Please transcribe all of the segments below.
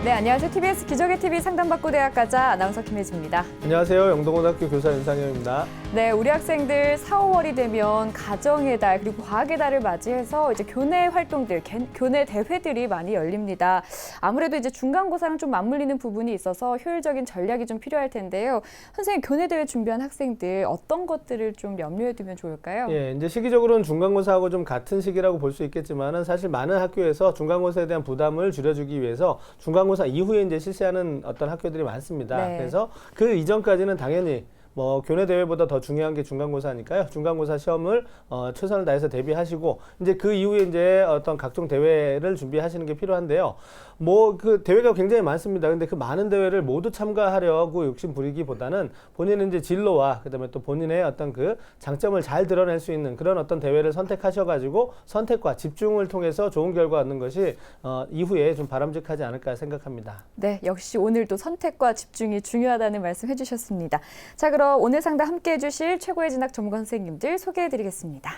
네, 안녕하세요. TBS 기적의 TV 상담받고 대학가자 아나운서 김혜지입니다. 안녕하세요. 영동고등학교 교사 윤상현입니다. 네, 우리 학생들 4, 5월이 되면 가정의 달 그리고 과학의 달을 맞이해서 이제 교내 활동들, 교내 대회들이 많이 열립니다. 아무래도 이제 중간고사랑 좀 맞물리는 부분이 있어서 효율적인 전략이 좀 필요할 텐데요. 선생님, 교내 대회 준비한 학생들 어떤 것들을 좀 염두에 두면 좋을까요? 예, 이제 시기적으로는 중간고사하고 좀 같은 시기라고 볼 수 있겠지만은 사실 많은 학교에서 중간고사에 대한 부담을 줄여주기 위해서 중간고사 이후에 이제 실시하는 어떤 학교들이 많습니다. 네. 그래서 그 이전까지는 당연히 교내 대회보다 더 중요한 게 중간고사니까요. 중간고사 시험을 최선을 다해서 대비하시고 이제 그 이후에 이제 어떤 각종 대회를 준비하시는 게 필요한데요. 그 대회가 굉장히 많습니다. 근데 그 많은 대회를 모두 참가하려고 욕심 부리기보다는 본인은 이제 진로와 그다음에 또 본인의 어떤 그 장점을 잘 드러낼 수 있는 그런 어떤 대회를 선택하셔가지고 선택과 집중을 통해서 좋은 결과 얻는 것이 이후에 좀 바람직하지 않을까 생각합니다. 네, 역시 오늘도 선택과 집중이 중요하다는 말씀 해주셨습니다. 자, 그럼 오늘 상담 함께해 주실 최고의 진학 전문가 선생님들 소개해드리겠습니다.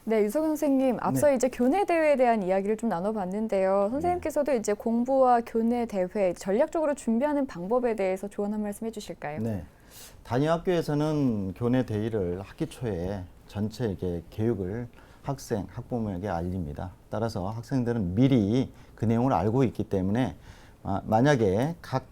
네, 유석 선생님, 앞서 이제 교내 대회에 대한 이야기를 좀 나눠봤는데요. 선생님께서도 이제 공부와 교내 대회 전략적으로 준비하는 방법에 대해서 조언 한 말씀 해주실까요? 네, 단위 학교에서는 교내 대회를 학기 초에 전체 이게 교육을 학생, 학부모에게 알립니다. 따라서 학생들은 미리 그 내용을 알고 있기 때문에 만약에 각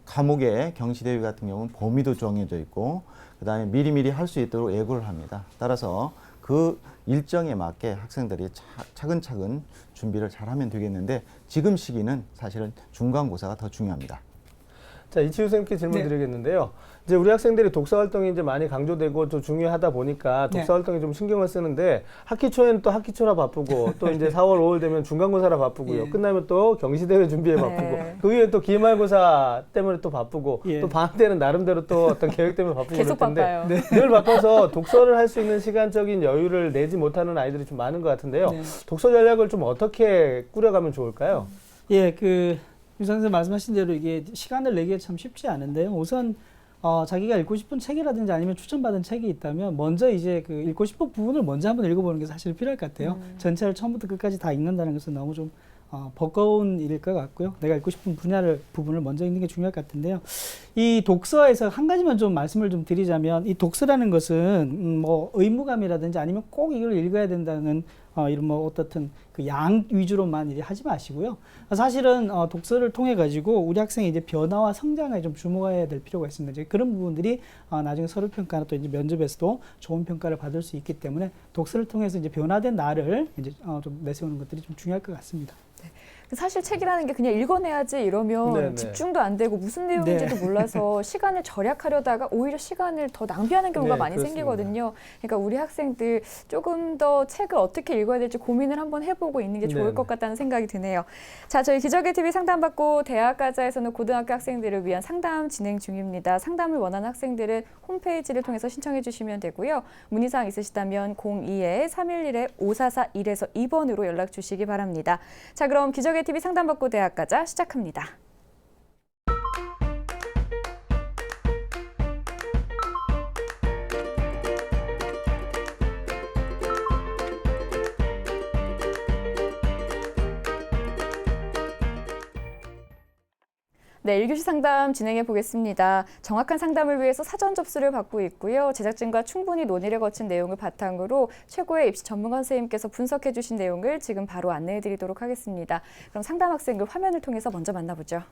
과목의 경시대회 같은 경우는 범위도 정해져 있고 그 다음에 미리미리 할 수 있도록 예고를 합니다. 따라서 그 일정에 맞게 학생들이 차근차근 준비를 잘하면 되겠는데 지금 시기는 사실은 중간고사가 더 중요합니다. 자, 이치우 선생님께 질문 드리겠는데요. 이제 우리 학생들이 독서 활동이 이제 많이 강조되고 또 중요하다 보니까 독서 활동에 좀 신경을 쓰는데 학기 초에는 또 학기 초라 바쁘고 또 이제 4월, 5월 되면 중간고사라 바쁘고요. 끝나면 또 경시대회 준비에 바쁘고 그 위에 또 기말고사 때문에 또 바쁘고 또 방학 때는 나름대로 또 어떤 계획 때문에 바쁘고 계속 그럴 텐데 바빠요. 늘 바빠서 독서를 할 수 있는 시간적인 여유를 내지 못하는 아이들이 좀 많은 것 같은데요. 독서 전략을 좀 어떻게 꾸려가면 좋을까요? 예, 유 선생님 말씀하신 대로 이게 시간을 내기가 참 쉽지 않은데요. 우선 자기가 읽고 싶은 책이라든지 아니면 추천받은 책이 있다면 먼저 이제 그 읽고 싶은 부분을 먼저 한번 읽어보는 게 사실 필요할 것 같아요. 전체를 처음부터 끝까지 다 읽는다는 것은 너무 좀 버거운 일일 것 같고요. 내가 읽고 싶은 부분을 먼저 읽는 게 중요할 것 같은데요. 이 독서에서 한 가지만 좀 말씀을 좀 드리자면 이 독서라는 것은 의무감이라든지 아니면 꼭 이걸 읽어야 된다는 이런 어떻든 그 양 위주로만 하지 마시고요. 사실은 독서를 통해 가지고 우리 학생의 이제 변화와 성장에 좀 주목해야 될 필요가 있습니다. 이제 그런 부분들이 나중에 서류 평가나 또 이제 면접에서도 좋은 평가를 받을 수 있기 때문에 독서를 통해서 이제 변화된 나를 이제 좀 내세우는 것들이 좀 중요할 것 같습니다. 사실 책이라는 게 그냥 읽어내야지 이러면 집중도 안 되고 무슨 내용인지도 몰라서 시간을 절약하려다가 오히려 시간을 더 낭비하는 경우가 많이 그렇습니다. 생기거든요. 그러니까 우리 학생들 조금 더 책을 어떻게 읽어야 될지 고민을 한번 해보고 있는 게 좋을 것 같다는 생각이 드네요. 자, 저희 기적의 TV 상담받고 대학가자에서는 고등학교 학생들을 위한 상담 진행 중입니다. 상담을 원하는 학생들은 홈페이지를 통해서 신청해 주시면 되고요. 문의사항 있으시다면 02-311-5441에서 2번으로 연락 주시기 바랍니다. 자, 그럼 기적의 TV 상담받고 대학가자 시작합니다. 네, 1교시 상담 진행해 보겠습니다. 정확한 상담을 위해서 사전 접수를 받고 있고요. 제작진과 충분히 논의를 거친 내용을 바탕으로 최고의 입시 전문가 선생님께서 분석해 주신 내용을 지금 바로 안내해 드리도록 하겠습니다. 그럼 상담 학생들 화면을 통해서 먼저 만나보죠.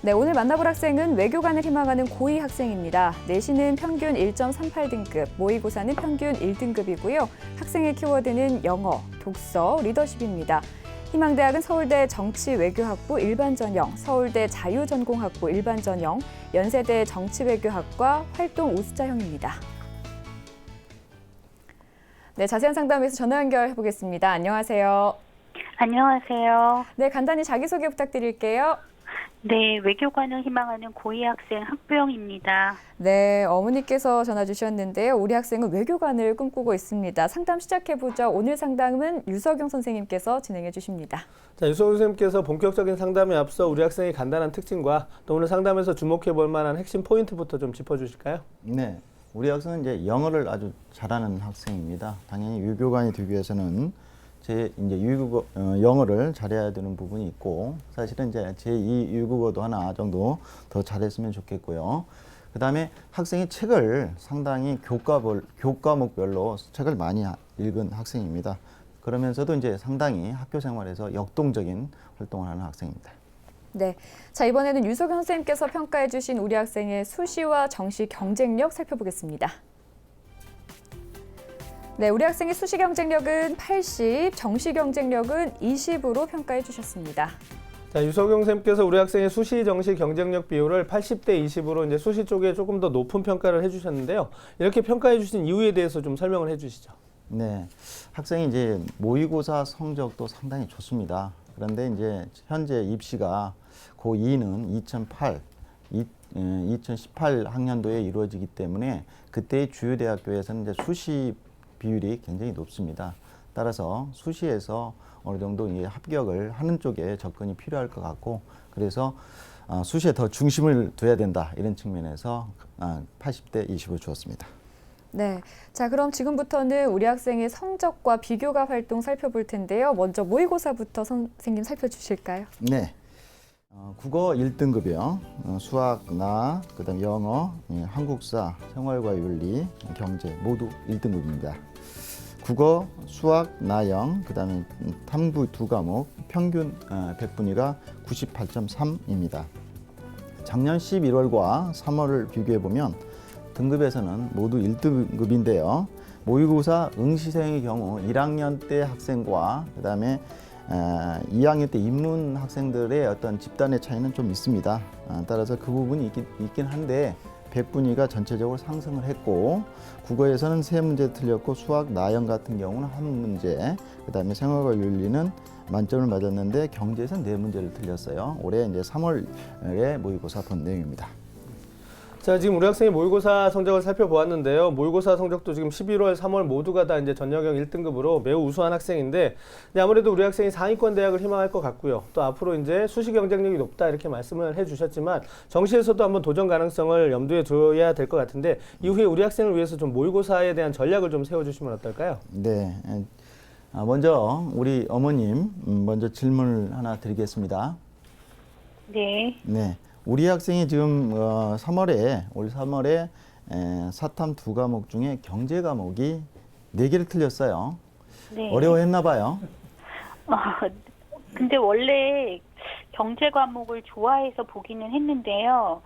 네, 오늘 만나볼 학생은 외교관을 희망하는 고2 학생입니다. 내신은 평균 1.38등급, 모의고사는 평균 1등급이고요. 학생의 키워드는 영어, 독서, 리더십입니다. 희망대학은 서울대 정치외교학부 일반전형, 서울대 자유전공학부 일반전형, 연세대 정치외교학과 활동 우수자형입니다. 네, 자세한 상담에서 전화 연결해 보겠습니다. 안녕하세요. 안녕하세요. 네, 간단히 자기소개 부탁드릴게요. 네, 외교관을 희망하는 고2 학생 학부영입니다. 네, 어머니께서 전화 주셨는데요. 우리 학생은 외교관을 꿈꾸고 있습니다. 상담 시작해보죠. 오늘 상담은 유석영 선생님께서 진행해 주십니다. 자, 유석영 선생님께서 본격적인 상담에 앞서 우리 학생의 간단한 특징과 또 오늘 상담에서 주목해 볼 만한 핵심 포인트부터 좀 짚어주실까요? 네, 우리 학생은 이제 영어를 아주 잘하는 학생입니다. 당연히 유교관이 되기 위해서는 이제 영어를 잘해야 되는 부분이 있고, 사실은 이제 제2 유국어도 하나 정도 더 잘했으면 좋겠고요. 그 다음에 학생이 책을 상당히 교과목별로 책을 많이 읽은 학생입니다. 그러면서도 이제 상당히 학교 생활에서 역동적인 활동을 하는 학생입니다. 네, 자 이번에는 유석영 선생님께서 평가해 주신 우리 학생의 수시와 정시 경쟁력 살펴보겠습니다. 네, 우리 학생의 수시 경쟁력은 80, 정시 경쟁력은 20으로 평가해 주셨습니다. 자, 유석영 쌤께서 우리 학생의 수시 정시 경쟁력 비율을 80대 20으로 이제 수시 쪽에 조금 더 높은 평가를 해주셨는데요. 이렇게 평가해 주신 이유에 대해서 좀 설명을 해주시죠. 네, 학생이 이제 모의고사 성적도 상당히 좋습니다. 그런데 이제 현재 입시가 고2는 2018 학년도에 이루어지기 때문에 그때의 주요 대학교에서는 이제 수시 비율이 굉장히 높습니다. 따라서 수시에서 어느 정도 이제 합격을 하는 쪽에 접근이 필요할 것 같고, 그래서 수시에 더 중심을 둬야 된다, 이런 측면에서 80대 20을 주었습니다. 네, 자 그럼 지금부터는 우리 학생의 성적과 비교가 활동 살펴볼 텐데요. 먼저 모의고사부터 선생님 살펴주실까요? 네. 국어 1등급이요. 수학, 그다음 영어, 한국사, 생활과 윤리, 경제 모두 1등급입니다. 국어, 수학, 나영, 그다음에 탐구 2과목, 평균 100분위가 98.3입니다. 작년 11월과 3월을 비교해 보면 등급에서는 모두 1등급인데요. 모의고사 응시생의 경우 1학년 때 학생과 그다음에 2학년 때 입문 학생들의 어떤 집단의 차이는 좀 있습니다. 따라서 그 부분이 있긴 한데 100분위가 전체적으로 상승을 했고, 국어에서는 3문제 틀렸고, 수학, 나영 같은 경우는 1문제, 그다음에 생활과 윤리는 만점을 맞았는데 경제에서는 4문제를 틀렸어요. 올해 이제 3월에 모의고사 본 내용입니다. 자, 지금 우리 학생의 모의고사 성적을 살펴보았는데요. 모의고사 성적도 지금 11월, 3월 모두가 다 이제 전형형 1등급으로 매우 우수한 학생인데, 아무래도 우리 학생이 상위권 대학을 희망할 것 같고요. 또 앞으로 이제 수시 경쟁력이 높다 이렇게 말씀을 해주셨지만, 정시에서도 한번 도전 가능성을 염두에 둬야 될 것 같은데, 이후에 우리 학생을 위해서 좀 모의고사에 대한 전략을 좀 세워주시면 어떨까요? 네. 먼저 우리 어머님 먼저 질문을 하나 드리겠습니다. 네, 네. 우리 학생이 지금 올 3월에 사탐 2과목 중에 경제 과목이 4개를 틀렸어요. 네. 어려워했나 봐요. 근데 원래 경제 과목을 좋아해서 보기는 했는데요.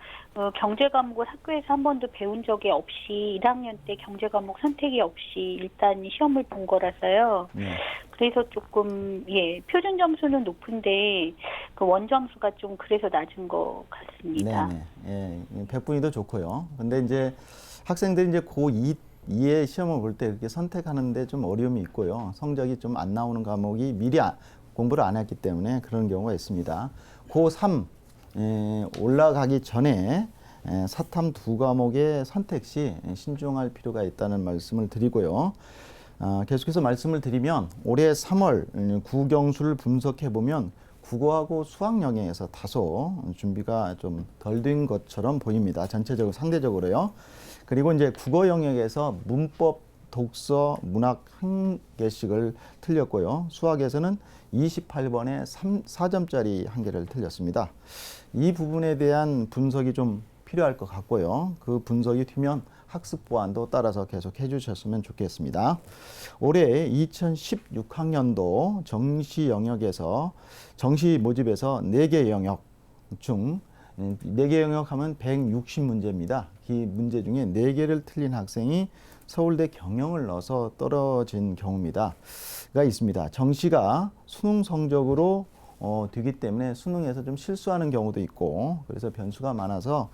경제 과목을 학교에서 한 번도 배운 적이 없이 1학년 때 경제 과목 선택이 없이 일단 시험을 본 거라서요. 네. 그래서 조금 표준 점수는 높은데 그 원점수가 좀 그래서 낮은 것 같습니다. 네. 예, 100분위도 좋고요. 근데 이제 학생들이 이제 고2의 시험을 볼 때 이렇게 선택하는데 좀 어려움이 있고요. 성적이 좀 안 나오는 과목이 미리 공부를 안 했기 때문에 그런 경우가 있습니다. 고3 올라가기 전에 사탐 2과목의 선택 시 신중할 필요가 있다는 말씀을 드리고요. 계속해서 말씀을 드리면 올해 3월 국영수를 분석해 보면 국어하고 수학 영역에서 다소 준비가 좀 덜 된 것처럼 보입니다. 전체적으로 상대적으로요. 그리고 이제 국어 영역에서 문법, 독서, 문학 1개씩을 틀렸고요. 수학에서는 28번에 4점짜리 1개를 틀렸습니다. 이 부분에 대한 분석이 좀 필요할 것 같고요. 그 분석이 되면 학습 보완도 따라서 계속 해주셨으면 좋겠습니다. 올해 2016학년도 정시 영역에서 정시 모집에서 4개 영역 중 4개 영역 하면 160문제입니다. 이 문제 중에 4개를 틀린 학생이 서울대 경영을 넣어서 떨어진 경우가 있습니다. 정시가 수능 성적으로 되기 때문에 수능에서 좀 실수하는 경우도 있고, 그래서 변수가 많아서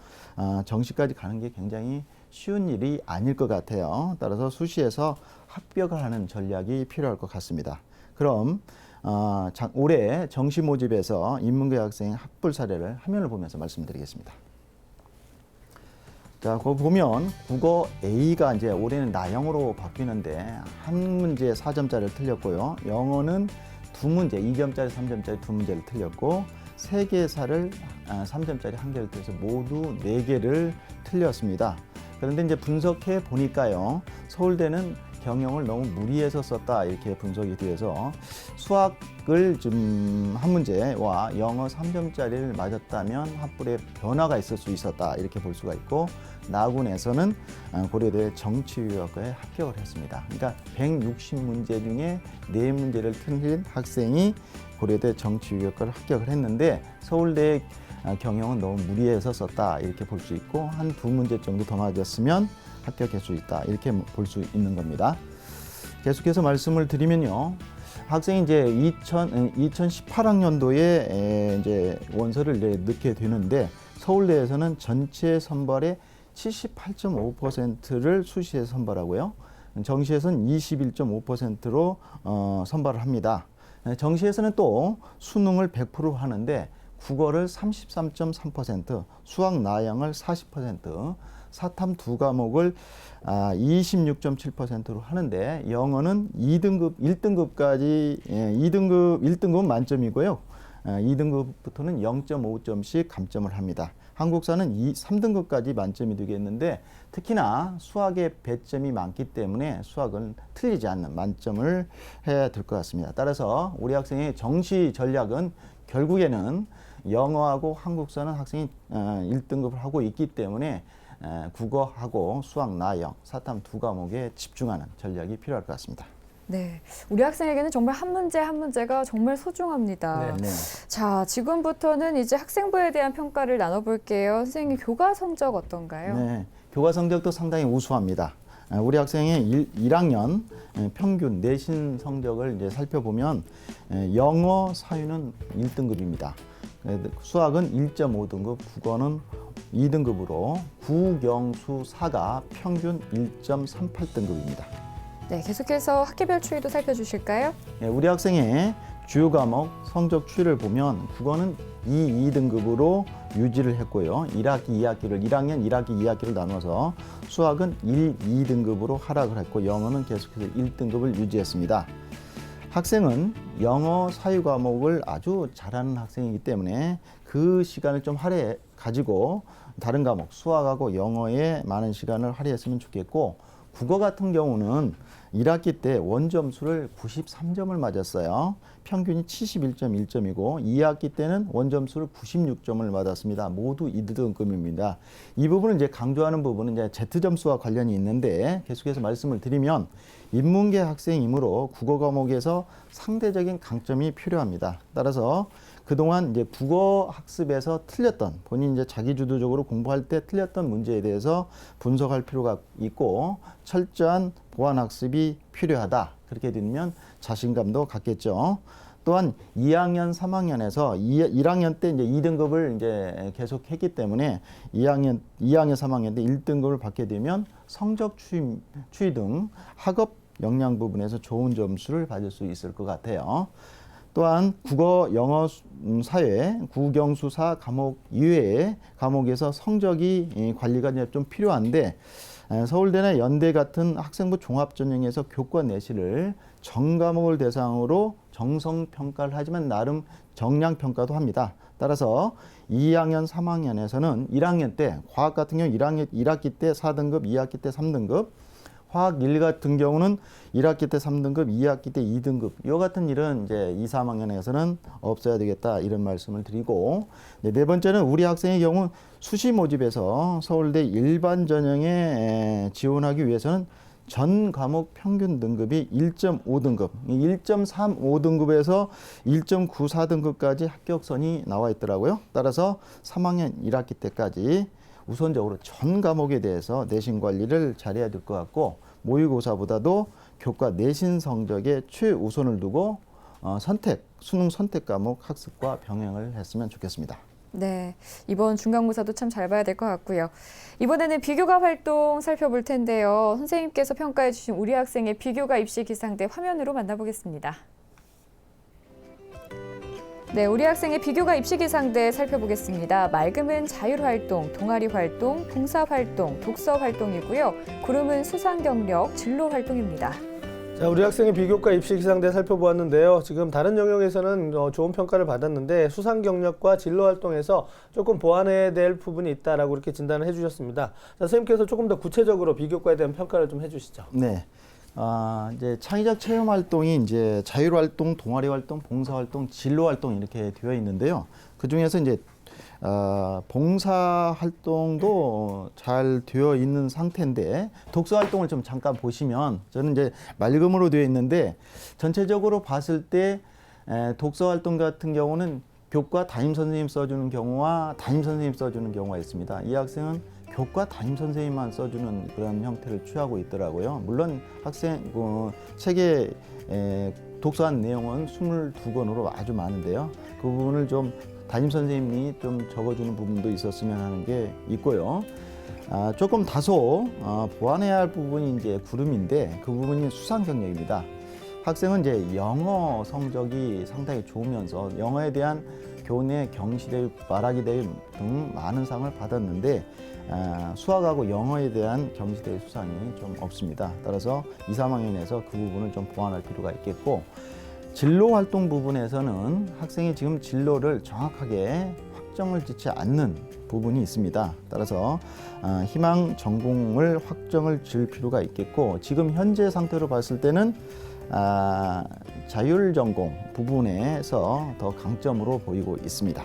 정시까지 가는 게 굉장히 쉬운 일이 아닐 것 같아요. 따라서 수시에서 합격을 하는 전략이 필요할 것 같습니다. 그럼 올해 정시 모집에서 인문계 학생 학불 사례를 화면을 보면서 말씀드리겠습니다. 자, 그거 보면 국어 A가 이제 올해는 나영어로 바뀌는데 한 문제 4점짜리를 틀렸고요. 영어는 두 문제, 2점짜리, 3점짜리 두 문제를 틀렸고 세계사를 3점짜리 한 개를 틀려서 모두 4개를 틀렸습니다. 그런데 이제 분석해 보니까요. 서울대는 경영을 너무 무리해서 썼다 이렇게 분석이 되어서 수학을 좀 한 문제와 영어 3점짜리를 맞았다면 합불에 변화가 있을 수 있었다 이렇게 볼 수가 있고 나군에서는 고려대 정치유학과에 합격을 했습니다. 그러니까 160문제 중에 4문제를 틀린 학생이 고려대 정치유학과를 합격을 했는데 서울대 경영은 너무 무리해서 썼다 이렇게 볼 수 있고 한 2문제 정도 더 맞았으면 합격할 수 있다 이렇게 볼 수 있는 겁니다. 계속해서 말씀을 드리면요, 학생이 이제 2018학년도에 이제 원서를 넣게 되는데 서울대에서는 전체 선발의 78.5%를 수시에 선발하고요, 정시에서는 21.5%로 선발을 합니다. 정시에서는 또 수능을 100% 하는데 국어를 33.3%, 수학 나영을 40%, 사탐 2과목을 26.7%로 하는데 영어는 2등급, 1등급까지 1등급은 만점이고요. 2등급부터는 0.5점씩 감점을 합니다. 한국사는 3등급까지 만점이 되겠는데 특히나 수학의 배점이 많기 때문에 수학은 틀리지 않는 만점을 해야 될 것 같습니다. 따라서 우리 학생의 정시 전략은 결국에는 영어하고 한국사는 학생이 1등급을 하고 있기 때문에 국어하고 수학, 나영, 사탐 2과목에 집중하는 전략이 필요할 것 같습니다. 네, 우리 학생에게는 정말 한 문제 한 문제가 정말 소중합니다. 네. 자, 지금부터는 이제 학생부에 대한 평가를 나눠볼게요. 선생님, 교과 성적 어떤가요? 네, 교과 성적도 상당히 우수합니다. 우리 학생의 1학년 평균 내신 성적을 이제 살펴보면 영어, 사유는 1등급입니다. 수학은 1.5등급, 국어는 2등급으로 국영수사가 평균 1.38등급입니다. 네, 계속해서 학기별 추이도 살펴주실까요? 우리 학생의 주요 과목 성적 추이를 보면 국어는 2등급으로 유지를 했고요. 1학기, 2학기를 1학년 1학기, 2학기를 나눠서 수학은 2등급으로 하락을 했고 영어는 계속해서 1등급을 유지했습니다. 학생은 영어 사유 과목을 아주 잘하는 학생이기 때문에 그 시간을 좀 할애 가지고 다른 과목 수학하고 영어에 많은 시간을 할애했으면 좋겠고 국어 같은 경우는 1학기 때 원점수를 93점을 맞았어요. 평균이 71.1점이고 2학기 때는 원점수를 96점을 맞았습니다. 모두 2등급입니다. 이 부분을 이제 강조하는 부분은 이제 Z점수와 관련이 있는데 계속해서 말씀을 드리면 인문계 학생이므로 국어 과목에서 상대적인 강점이 필요합니다. 따라서 그동안 이제 국어 학습에서 틀렸던 본인이 이제 자기주도적으로 공부할 때 틀렸던 문제에 대해서 분석할 필요가 있고 철저한 보완 학습이 필요하다. 그렇게 되면 자신감도 갖겠죠. 또한 2학년, 3학년에서 1학년 때 이제 2등급을 이제 계속 했기 때문에 2학년, 3학년 때 1등급을 받게 되면 성적 추이 등 학업 역량 부분에서 좋은 점수를 받을 수 있을 것 같아요. 또한 국어, 영어, 사회, 국영수사 과목 이외의 과목에서 성적이 관리가 이제 좀 필요한데 서울대나 연대 같은 학생부 종합전형에서 교과 내신을 전 과목을 대상으로 정성평가를 하지만 나름 정량평가도 합니다. 따라서 2학년, 3학년에서는 1학년 때 과학 같은 경우 1학기 때 4등급, 2학기 때 3등급, 화학 1 같은 경우는 1학기 때 3등급, 2학기 때 2등급. 이 같은 일은 이제 2, 3학년에서는 없어야 되겠다 이런 말씀을 드리고 네 번째는 우리 학생의 경우 수시 모집에서 서울대 일반 전형에 지원하기 위해서는 전 과목 평균 등급이 1.5등급, 1.35등급에서 1.94등급까지 합격선이 나와 있더라고요. 따라서 3학년 1학기 때까지 우선적으로 전 과목에 대해서 내신 관리를 잘해야 될 것 같고 모의고사보다도 교과 내신 성적에 최우선을 두고 수능 선택 과목 학습과 병행을 했으면 좋겠습니다. 네, 이번 중간고사도 참 잘 봐야 될 것 같고요. 이번에는 비교과 활동 살펴볼 텐데요. 선생님께서 평가해 주신 우리 학생의 비교과 입시 기상대 화면으로 만나보겠습니다. 네, 우리 학생의 비교과 입시 기상대 살펴보겠습니다. 맑음은 자율활동, 동아리활동, 봉사활동, 독서활동이고요. 구름은 수상경력, 진로활동입니다. 자, 우리 학생의 비교과 입시 기상대 살펴보았는데요. 지금 다른 영역에서는 좋은 평가를 받았는데 수상 경력과 진로 활동에서 조금 보완해야 될 부분이 있다라고 이렇게 진단을 해주셨습니다. 자, 선생님께서 조금 더 구체적으로 비교과에 대한 평가를 좀 해주시죠. 네. 이제 창의적 체험 활동이 이제 자율 활동, 동아리 활동, 봉사 활동, 진로 활동 이렇게 되어 있는데요. 그 중에서 이제 봉사 활동도 잘 되어 있는 상태인데 독서 활동을 좀 잠깐 보시면 저는 이제 맑음으로 되어 있는데 전체적으로 봤을 때 독서 활동 같은 경우는 교과 담임 선생님 써주는 경우와 담임 선생님 써주는 경우가 있습니다. 이 학생은 교과 담임 선생님만 써주는 그런 형태를 취하고 있더라고요. 물론 학생 책에 독서한 내용은 22권으로 아주 많은데요. 그 부분을 좀 담임 선생님이 좀 적어주는 부분도 있었으면 하는 게 있고요. 조금 다소 보완해야 할 부분이 이제 구름인데 그 부분이 수상 경력입니다. 학생은 이제 영어 성적이 상당히 좋으면서 영어에 대한 교내 경시대회, 말하기 대회 등 많은 상을 받았는데 수학하고 영어에 대한 경시대회 수상이 좀 없습니다. 따라서 2, 3학년에서 그 부분을 좀 보완할 필요가 있겠고 진로 활동 부분에서는 학생이 지금 진로를 정확하게 확정을 짓지 않는 부분이 있습니다. 따라서 희망 전공을 확정을 지을 필요가 있겠고 지금 현재 상태로 봤을 때는 자율 전공 부분에서 더 강점으로 보이고 있습니다.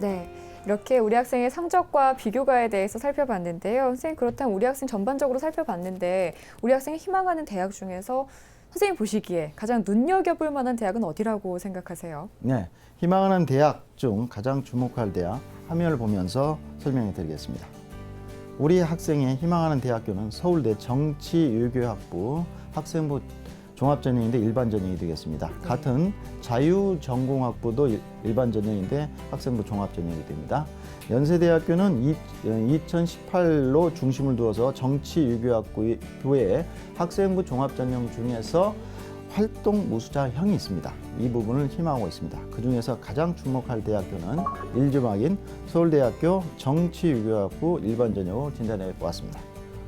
네, 이렇게 우리 학생의 성적과 비교과에 대해서 살펴봤는데요. 선생님, 그렇다면 우리 학생 전반적으로 살펴봤는데 우리 학생이 희망하는 대학 중에서 선생님 보시기에 가장 눈여겨볼 만한 대학은 어디라고 생각하세요? 네, 희망하는 대학 중 가장 주목할 대학 화면을 보면서 설명해 드리겠습니다. 우리 학생의 희망하는 대학교는 서울대 정치외교학부 학생부 종합전형인데 일반 전형이 되겠습니다. 네. 같은 자유전공학부도 일반 전형인데 학생부 종합전형이 됩니다. 연세대학교는 2018로 중심을 두어서 정치외교학부의 학생부 종합전형 중에서 활동 무수자형이 있습니다. 이 부분을 희망하고 있습니다. 그 중에서 가장 주목할 대학교는 1주막인 서울대학교 정치외교학부 일반 전형으로 진단해 보았습니다.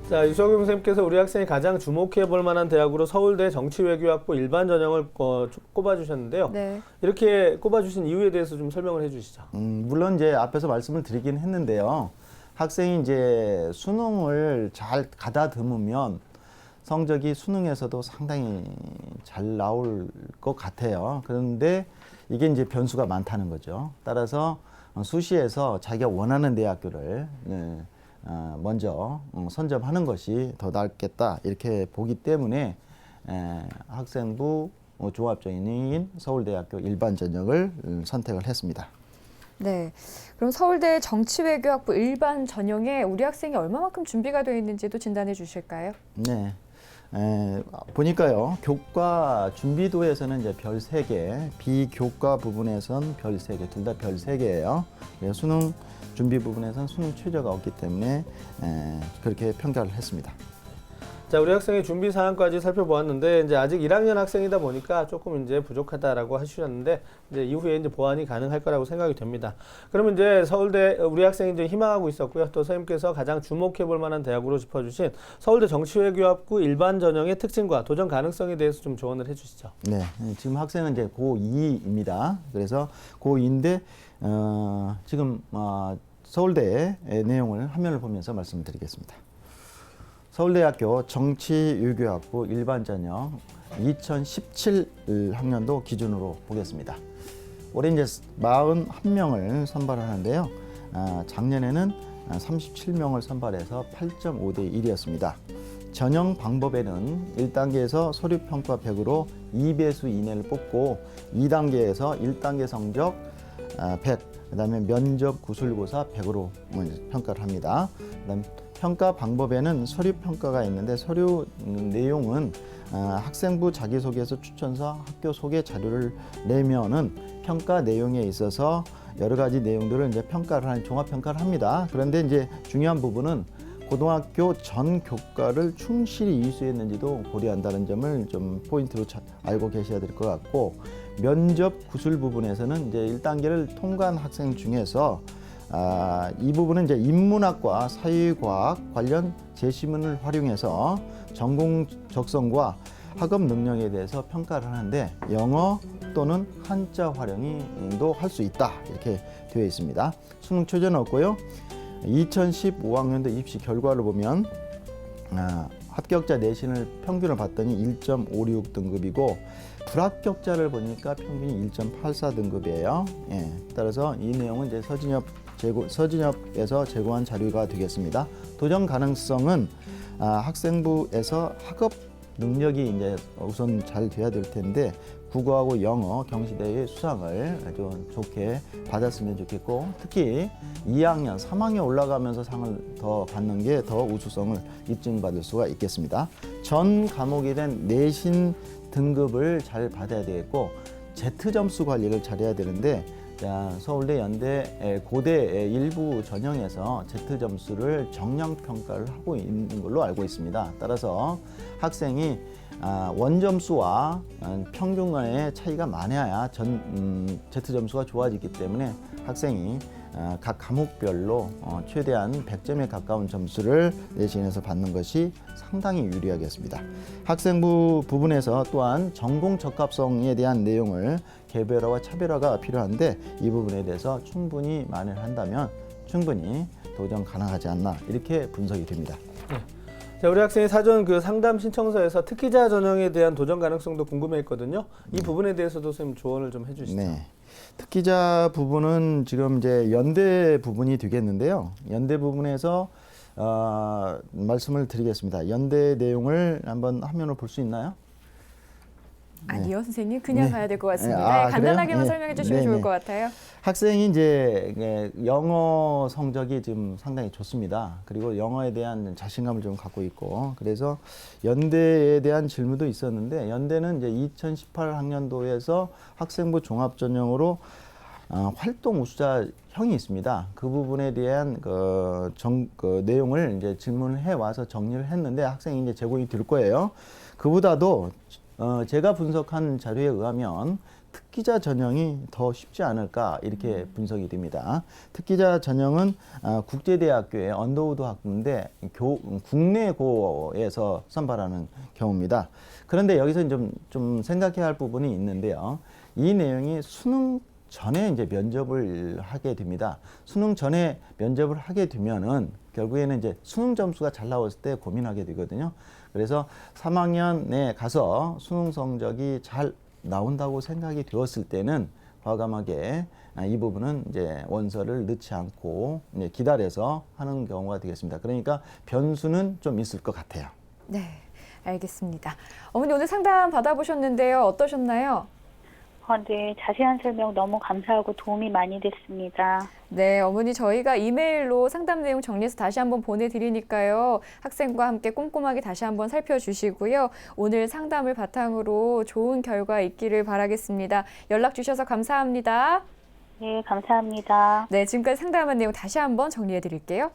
자, 유석용 선생님께서 우리 학생이 가장 주목해 볼 만한 대학으로 서울대 정치외교학부 일반 전형을 꼽아주셨는데요. 네. 이렇게 꼽아주신 이유에 대해서 좀 설명을 해주시죠. 물론 이제 앞에서 말씀을 드리긴 했는데요. 학생이 이제 수능을 잘 가다듬으면 성적이 수능에서도 상당히 잘 나올 것 같아요. 그런데 이게 이제 변수가 많다는 거죠. 따라서 수시에서 자기가 원하는 대학교를 먼저 선점하는 것이 더 낫겠다 이렇게 보기 때문에 학생부 종합전형인 서울대학교 일반 전형을 선택을 했습니다. 네, 그럼 서울대 정치외교학부 일반 전형에 우리 학생이 얼마만큼 준비가 되어 있는지도 진단해 주실까요? 네. 보니까요, 교과 준비도에서는 이제 별 3개, 비교과 부분에선 별 3개, 둘 다 별 3개예요. 수능 준비 부분에서는 수능 최저가 없기 때문에 그렇게 평가를 했습니다. 자, 우리 학생의 준비 사항까지 살펴보았는데 이제 아직 1학년 학생이다 보니까 조금 이제 부족하다라고 하셨는데 이제 이후에 이제 보완이 가능할 거라고 생각이 됩니다. 그러면 이제 서울대 우리 학생이 이제 희망하고 있었고요. 또 선생님께서 가장 주목해 볼 만한 대학으로 짚어주신 서울대 정치외교학부 일반 전형의 특징과 도전 가능성에 대해서 좀 조언을 해주시죠. 네, 지금 학생은 이제 고2입니다. 그래서 고2인데 지금 서울대의 내용을 화면을 보면서 말씀드리겠습니다. 서울대학교 정치외교학부 일반 전형 2017 학년도 기준으로 보겠습니다. 올해 이제 41명을 선발하는데요. 작년에는 37명을 선발해서 8.5대 1이었습니다. 전형 방법에는 1단계에서 서류평가 100으로 2배수 이내를 뽑고 2단계에서 1단계 성적 100, 그다음에 면접 구술고사 100으로 평가를 합니다. 그다음 평가 방법에는 서류 평가가 있는데 서류 내용은 학생부 자기소개서 추천서 학교 소개 자료를 내면은 평가 내용에 있어서 여러 가지 내용들을 이제 평가를 하는 종합 평가를 합니다. 그런데 이제 중요한 부분은 고등학교 전 교과를 충실히 이수했는지도 고려한다는 점을 좀 포인트로 알고 계셔야 될 것 같고 면접 구술 부분에서는 이제 1단계를 통과한 학생 중에서 이 부분은 이제 인문학과 사회과학 관련 제시문을 활용해서 전공 적성과 학업 능력에 대해서 평가를 하는데 영어 또는 한자 활용도 할 수 있다 이렇게 되어 있습니다. 수능 초제는 없고요. 2015학년도 입시 결과를 보면 합격자 내신을 평균을 봤더니 1.56 등급이고 불합격자를 보니까 평균이 1.84 등급이에요. 예, 따라서 이 내용은 이제 서진엽에서 제공한 자료가 되겠습니다. 도전 가능성은 학생부에서 학업 능력이 이제 우선 잘 돼야 될 텐데 국어하고 영어 경시대회 수상을 아주 좋게 받았으면 좋겠고 특히 2학년, 3학년 올라가면서 상을 더 받는 게 더 우수성을 입증받을 수가 있겠습니다. 전 과목에 대한 내신 등급을 잘 받아야 되겠고 Z 점수 관리를 잘해야 되는데 서울대, 연대, 고대 일부 전형에서 Z 점수를 정량 평가를 하고 있는 걸로 알고 있습니다. 따라서 학생이 원점수와 평균 간의 차이가 많아야 Z 점수가 좋아지기 때문에 학생이 각 과목별로 최대한 100점에 가까운 점수를 내신에서 받는 것이 상당히 유리하겠습니다. 학생부 부분에서 또한 전공 적합성에 대한 내용을 개별화와 차별화가 필요한데 이 부분에 대해서 충분히 만회를 한다면 충분히 도전 가능하지 않나 이렇게 분석이 됩니다. 자, 우리 학생이 사전 그 상담 신청서에서 특기자 전형에 대한 도전 가능성도 궁금해했거든요. 이 부분에 대해서도 선생님 조언을 좀 해주시죠. 네. 특기자 부분은 지금 이제 연대 부분이 되겠는데요. 연대 부분에서 말씀을 드리겠습니다. 연대 내용을 한번 화면을 볼 수 있나요? 아니요, 선생님 그냥 네. 가야 될 것 같습니다. 아, 간단하게만 그래요? 설명해 주시면 네, 좋을 네. 것 같아요. 학생이 이제 영어 성적이 지금 상당히 좋습니다. 그리고 영어에 대한 자신감을 좀 갖고 있고 그래서 연대에 대한 질문도 있었는데 연대는 이제 2018학년도에서 학생부 종합 전형으로 활동 우수자형이 있습니다. 그 부분에 대한 그 내용을 이제 질문을 해 와서 정리를 했는데 학생이 이제 제공이 될 거예요. 그보다도 제가 분석한 자료에 의하면 특기자 전형이 더 쉽지 않을까 이렇게 분석이 됩니다. 특기자 전형은 국제대학교의 언더우드 학부인데 국내고에서 선발하는 경우입니다. 그런데 여기서 좀 생각해야 할 부분이 있는데요. 이 내용이 수능 전에 이제 면접을 하게 됩니다. 수능 전에 면접을 하게 되면은 결국에는 이제 수능 점수가 잘 나왔을 때 고민하게 되거든요. 그래서 3학년에 가서 수능 성적이 잘 나온다고 생각이 되었을 때는 과감하게 이 부분은 이제 원서를 넣지 않고 이제 기다려서 하는 경우가 되겠습니다. 그러니까 변수는 좀 있을 것 같아요. 네, 알겠습니다. 어머니 오늘 상담 받아보셨는데요. 어떠셨나요? 네, 자세한 설명 너무 감사하고 도움이 많이 됐습니다. 네, 어머니 저희가 이메일로 상담 내용 정리해서 다시 한번 보내드리니까요. 학생과 함께 꼼꼼하게 다시 한번 살펴주시고요. 오늘 상담을 바탕으로 좋은 결과 있기를 바라겠습니다. 연락 주셔서 감사합니다. 네, 감사합니다. 네, 지금까지 상담한 내용 다시 한번 정리해 드릴게요.